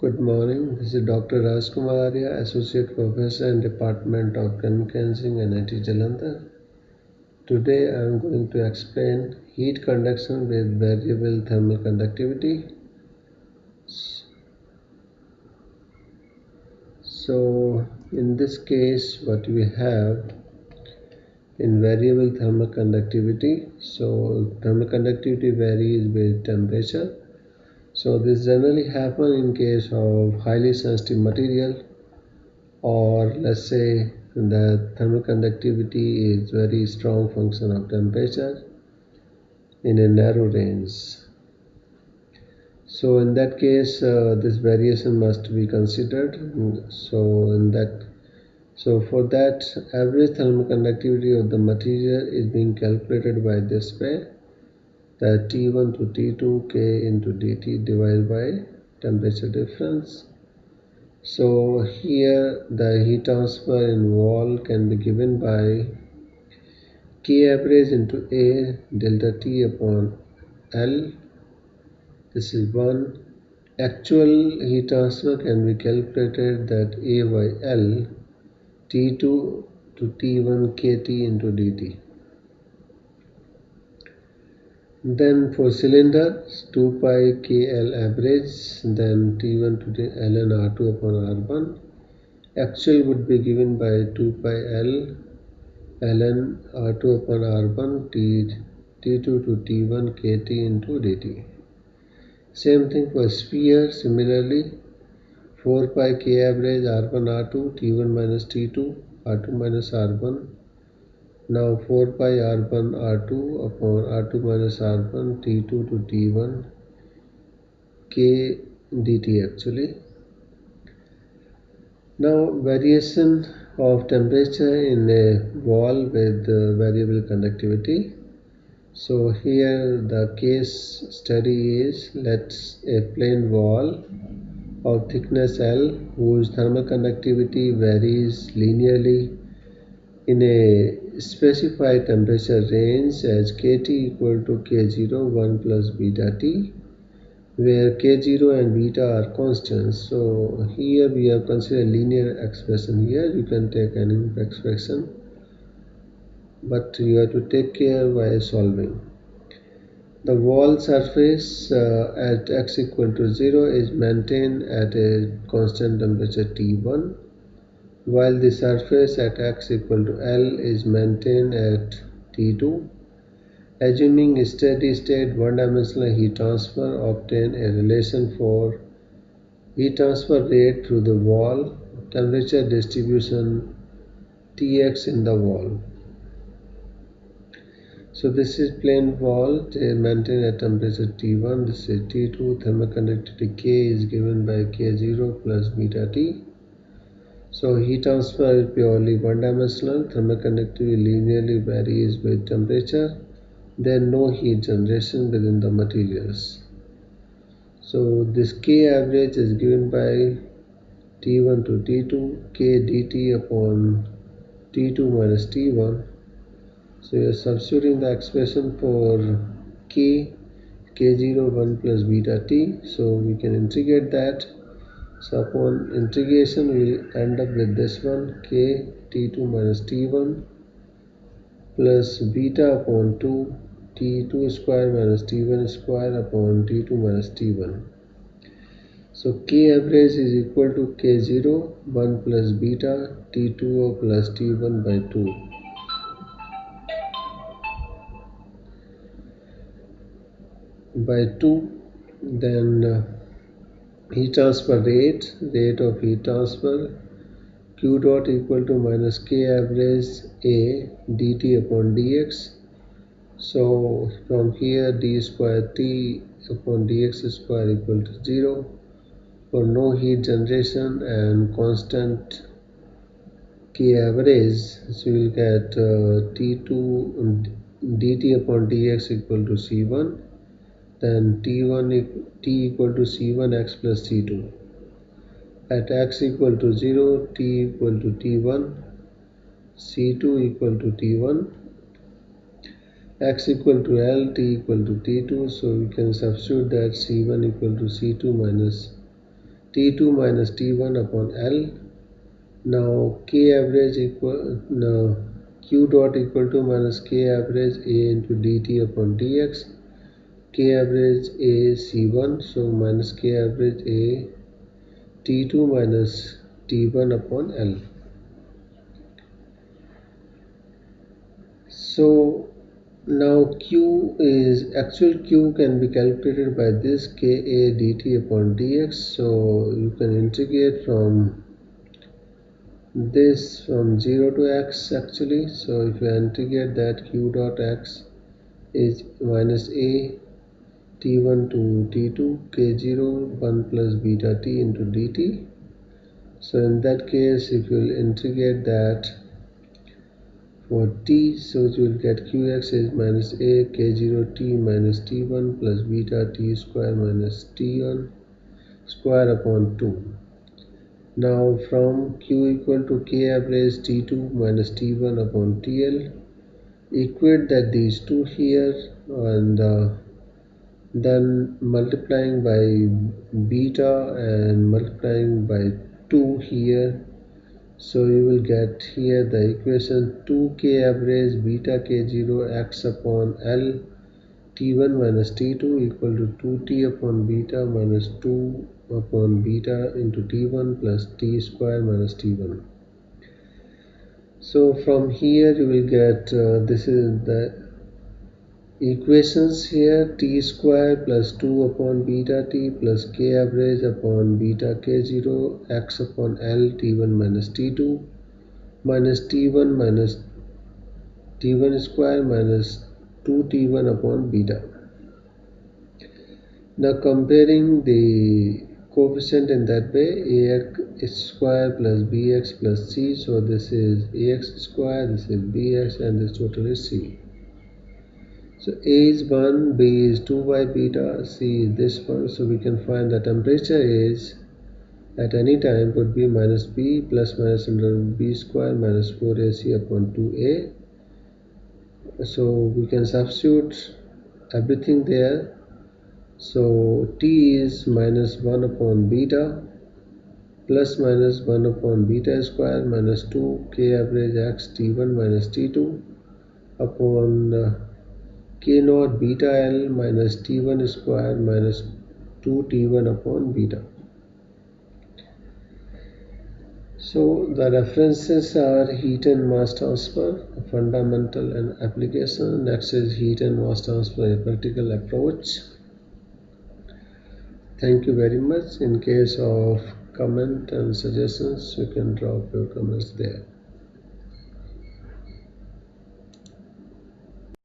Good morning. This is Dr. R.K.Arya, Associate Professor in Department of Chemical Engineering, IIT Jalandhar. Today I am going to explain heat conduction with variable thermal conductivity. So in this case, what we have in variable thermal conductivity, so thermal conductivity varies with temperature. So this generally happens in case of highly sensitive material, or let's say the thermal conductivity is very strong function of temperature in a narrow range. So in that case, this variation must be considered. So for that, average thermal conductivity of the material is being calculated by this way, that T1 to T2 K into dt divided by temperature difference. So here the heat transfer in wall can be given by K average into A delta T upon L. This is 1. Actual heat transfer can be calculated that A by L T2 to T1 KT into dt. Then for cylinder, 2 pi KL average, then T1 to ln R2 upon R1. Actual would be given by 2 pi L ln R2 upon R1 T2 to T1 KT into dt. Same thing for sphere. Similarly, 4 pi K average R1 R2 T1 minus T2 R2 minus R1. Now 4 pi R1 R2 upon R2 minus R1 T2 to T1 K dt actually. Now variation of temperature in a wall with variable conductivity. So here the case study is, let's a plain wall of thickness L whose thermal conductivity varies linearly in a specified temperature range as Kt equal to K0 1 plus beta T, where K0 and beta are constants. So here we have considered linear expression. Here you can take any expression, but you have to take care while solving. The wall surface at x equal to 0 is maintained at a constant temperature T1, while the surface at x equal to L is maintained at T2. Assuming steady state one-dimensional heat transfer, obtain a relation for heat transfer rate through the wall, temperature distribution Tx in the wall. So this is plain wall, maintained at temperature T1, this is T2, thermal conductivity K is given by K0 plus beta T. So heat transfer is purely one-dimensional, thermal conductivity linearly varies with temperature, then no heat generation within the materials. So this K average is given by T1 to T2 K dt upon T2 minus T1. So you are substituting the expression for K0 1 plus beta T, so we can integrate that. So upon integration we will end up with this one, K T2 minus T1 plus beta upon 2 T2 square minus T1 square upon T2 minus T1. So K average is equal to K0 1 plus beta T2 plus T1 by 2. By 2, then heat transfer rate of heat transfer Q dot equal to minus K average A dt upon dx. So from here d square T upon dx square equal to 0 for no heat generation and constant K average. So we will get T2 dt upon dx equal to C1. Then T equal to C1x plus C2. At x equal to 0, T equal to T1, C2 equal to T1, x equal to L, T equal to T2. So we can substitute that C1 equal to C2 minus T2 minus T1 upon L. Now K average Q dot equal to minus K average A into dt upon dx. K average A C1, so minus K average A T2 minus T1 upon L. So now actual Q can be calculated by this Ka dt upon dx. So you can integrate from this from 0 to x actually. So if you integrate that, Q dot x is minus A T1 to T2 K0 1 plus beta t into dt. So in that case, if you will integrate that for t, so you will get Qx is minus A K0 t minus T1 plus beta t square minus T1 square upon 2. Now from Q equal to K average T2 minus T1 upon TL, equate that these two here and then multiplying by beta and multiplying by 2 here. So you will get here the equation 2k average beta k0 x upon L T1 minus T2 equal to 2t upon beta minus 2 upon beta into T1 plus t square minus T1. So from here you will get this is the equations here, t square plus 2 upon beta t plus k average upon beta k0 x upon L T1 minus T2 minus T1 minus T1 square minus 2T1 upon beta. Now comparing the coefficient in that way, ax square plus bx plus c, so this is ax square, this is bx, and this total is c. So A is 1, B is 2 by beta, C is this one. So we can find the temperature is at any time would be minus B plus minus under B square minus 4AC upon 2A. So we can substitute everything there. So T is minus 1 upon beta plus minus 1 upon beta square minus 2 K average x T1 minus T2 upon K naught beta L minus T1 square minus 2T1 upon beta. So the references are heat and mass transfer, fundamental and application. Next is heat and mass transfer, a practical approach. Thank you very much. In case of comment and suggestions, you can drop your comments there.